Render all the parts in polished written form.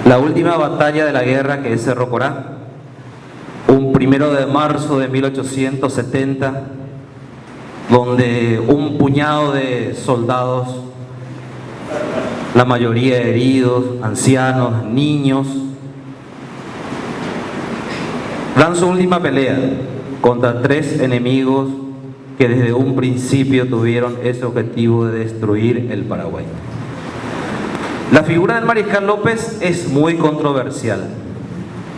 La última batalla de la guerra, que es Cerro Corá, un 1 de marzo de 1870, donde un puñado de soldados, la mayoría heridos, ancianos, niños, dan su última pelea contra 3 enemigos que desde un principio tuvieron ese objetivo de destruir el Paraguay. La figura del Mariscal López es muy controversial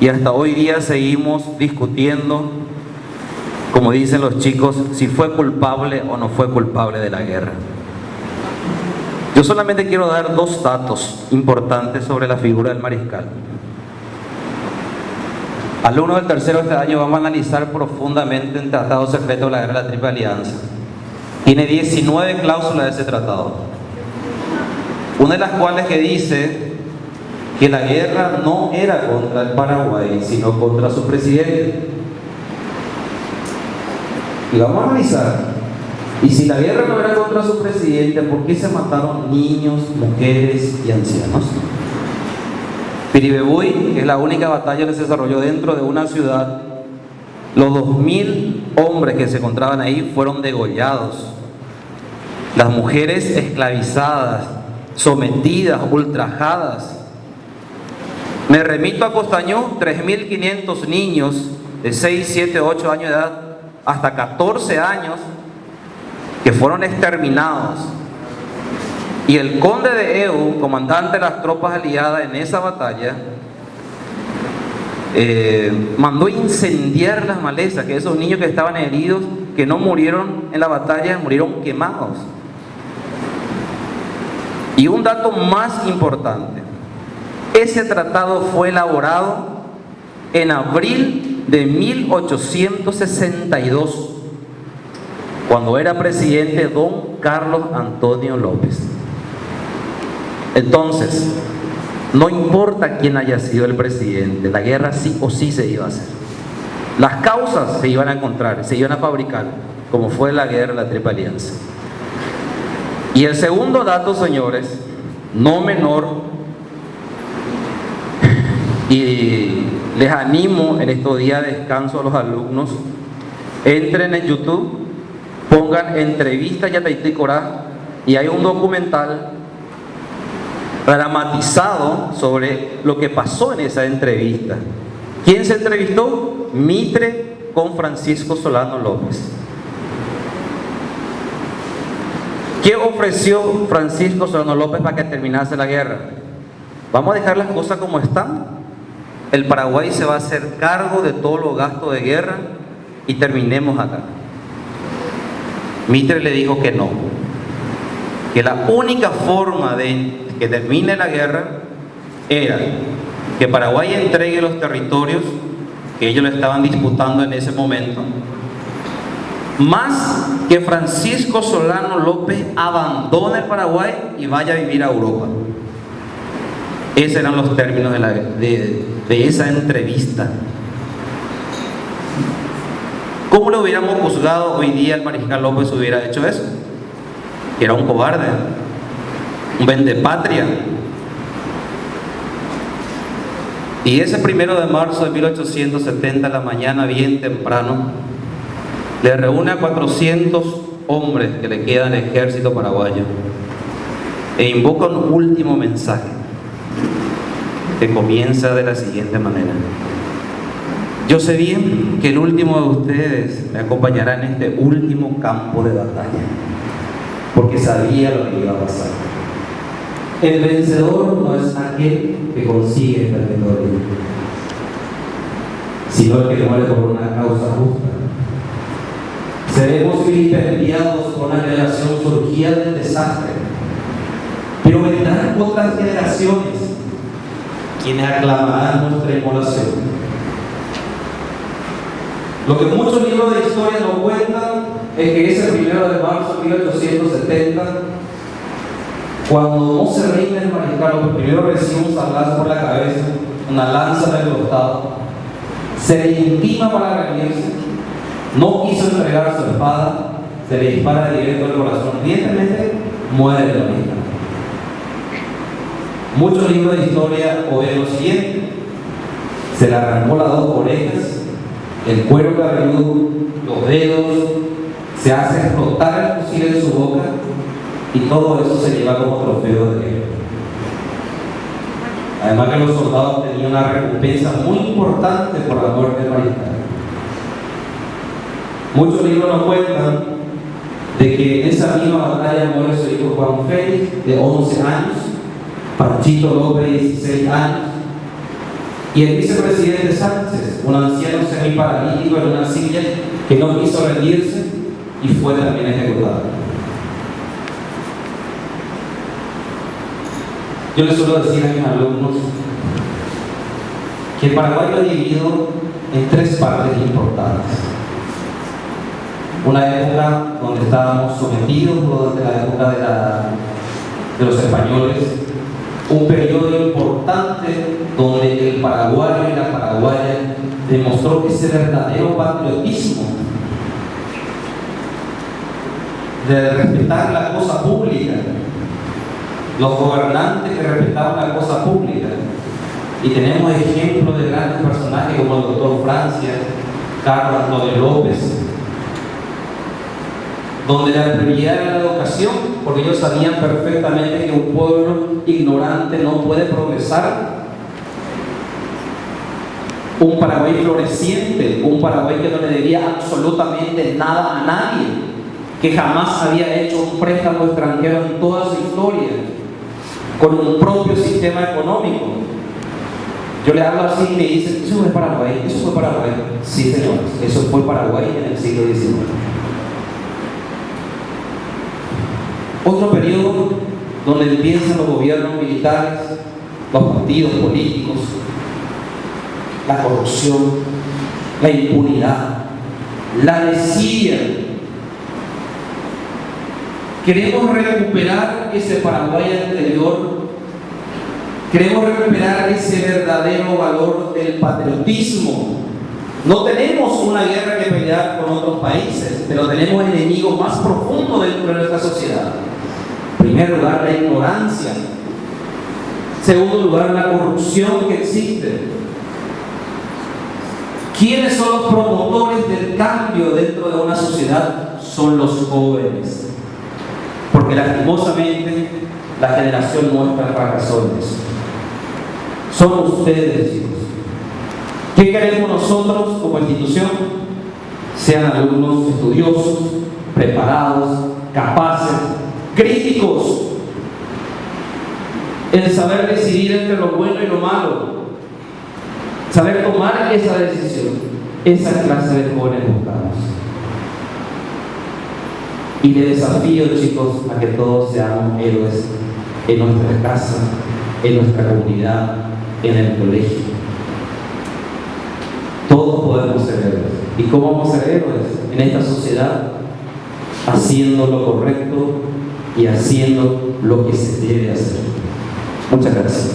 y hasta hoy día seguimos discutiendo, como dicen los chicos, si fue culpable o no fue culpable de la guerra. Yo solamente quiero dar 2 datos importantes sobre la figura del Mariscal. Alumnos del tercero de este año vamos a analizar profundamente el Tratado Secreto de la Guerra de la Triple Alianza. Tiene 19 cláusulas de ese tratado, una de las cuales que dice que la guerra no era contra el Paraguay, sino contra su presidente. Y vamos a analizar, y si la guerra no era contra su presidente, ¿por qué se mataron niños, mujeres y ancianos? Piribebuy, que es la única batalla que se desarrolló dentro de una ciudad, los 2000 hombres que se encontraban ahí fueron degollados. Las mujeres esclavizadas, sometidas, ultrajadas. Me remito a Costañú, 3.500 niños de 6, 7, 8 años de edad hasta 14 años que fueron exterminados. Y el conde de Eu, comandante de las tropas aliadas en esa batalla, mandó incendiar las malezas, que esos niños que estaban heridos, que no murieron en la batalla, murieron quemados. Y un dato más importante, ese tratado fue elaborado en abril de 1862, cuando era presidente don Carlos Antonio López. Entonces, no importa quién haya sido el presidente, la guerra sí o sí se iba a hacer. Las causas se iban a encontrar, se iban a fabricar, como fue la guerra de la Triple Alianza. Y el segundo dato, señores, no menor, y les animo en estos días de descanso a los alumnos, entren en YouTube, pongan entrevista Yataití Corá, y hay un documental dramatizado sobre lo que pasó en esa entrevista. ¿Quién se entrevistó? Mitre con Francisco Solano López. ¿Qué ofreció Francisco Solano López para que terminase la guerra? Vamos a dejar las cosas como están. El Paraguay se va a hacer cargo de todos los gastos de guerra y terminemos acá. Mitre le dijo que no, que la única forma de que termine la guerra era que Paraguay entregue los territorios que ellos le estaban disputando en ese momento, más que Francisco Solano López abandone el Paraguay y vaya a vivir a Europa. Esos eran los términos de esa entrevista. ¿Cómo lo hubiéramos juzgado hoy día el Mariscal López hubiera hecho eso? Que era un cobarde, un vendepatria. Y ese 1 de marzo de 1870, a la mañana bien temprano, le reúne a 400 hombres que le quedan al ejército paraguayo e invoca un último mensaje que comienza de la siguiente manera: yo sé bien que el último de ustedes me acompañará en este último campo de batalla, porque sabía lo que iba a pasar. El vencedor no es aquel que consigue la victoria, sino el que muere por una causa justa. Seremos vilipendiados por una generación surgida del desastre, pero vendrán otras generaciones quienes aclamarán nuestra inmolación. Lo que muchos libros de historia nos cuentan es que ese 1 de marzo de 1870, cuando no se rinde el Mariscal López, primero recibe un sablazo por la cabeza, una lanza en el costado, se le intima para rendirse, no quiso entregar su espada, se le dispara directo al corazón, evidentemente muere el Mariscal. Muchos libros de historia oyen lo siguiente: se le arrancó las dos orejas, el cuero cabelludo, los dedos, se hace explotar el fusil en su boca y todo eso se lleva como trofeo de guerra. Además que los soldados tenían una recompensa muy importante por la muerte marital. Muchos libros nos cuentan de que en esa misma batalla muere su hijo Juan Félix, de 11 años, Panchito López, de 16 años, y el vicepresidente Sánchez, un anciano semiparalítico en una silla que no quiso rendirse y fue también ejecutado. Yo les suelo decir a mis alumnos que el Paraguay lo he dividido en tres partes importantes. Una época donde estábamos sometidos durante la época de los españoles, un periodo importante donde el paraguayo y la paraguaya demostró ese verdadero patriotismo de respetar la cosa pública, los gobernantes que respetaban la cosa pública. Y tenemos ejemplos de grandes personajes como el doctor Francia, Carlos Antonio López, donde la prioridad era la educación, porque ellos sabían perfectamente que un pueblo ignorante no puede progresar. Un Paraguay floreciente, un Paraguay que no le debía absolutamente nada a nadie, que jamás había hecho un préstamo extranjero en toda su historia, con un propio sistema económico. Yo le hablo así y me dicen: ¿eso fue Paraguay? ¿Eso fue Paraguay? Sí, señores, eso fue Paraguay en el siglo XIX. Otro periodo donde empiezan los gobiernos militares, los partidos políticos, la corrupción, la impunidad, la desidia. Queremos recuperar ese Paraguay anterior, queremos recuperar ese verdadero valor del patriotismo. No tenemos una guerra que pelear con otros países, pero tenemos enemigos más profundos dentro de nuestra sociedad. En primer lugar, la ignorancia. En segundo lugar, la corrupción que existe. ¿Quiénes son los promotores del cambio dentro de una sociedad? Son los jóvenes. Porque lastimosamente la generación nuestra fracasó en eso. Son ustedes, chicos. ¿Qué queremos nosotros como institución? Sean alumnos estudiosos, preparados, capaces, críticos, el saber decidir entre lo bueno y lo malo, saber tomar esa decisión. Esa clase de jóvenes buscamos. Y les desafío, chicos, a que todos seamos héroes en nuestra casa, en nuestra comunidad, en el colegio. Todos podemos ser héroes. ¿Y cómo vamos a ser héroes en esta sociedad? Haciendo lo correcto y haciendo lo que se debe hacer. Muchas gracias.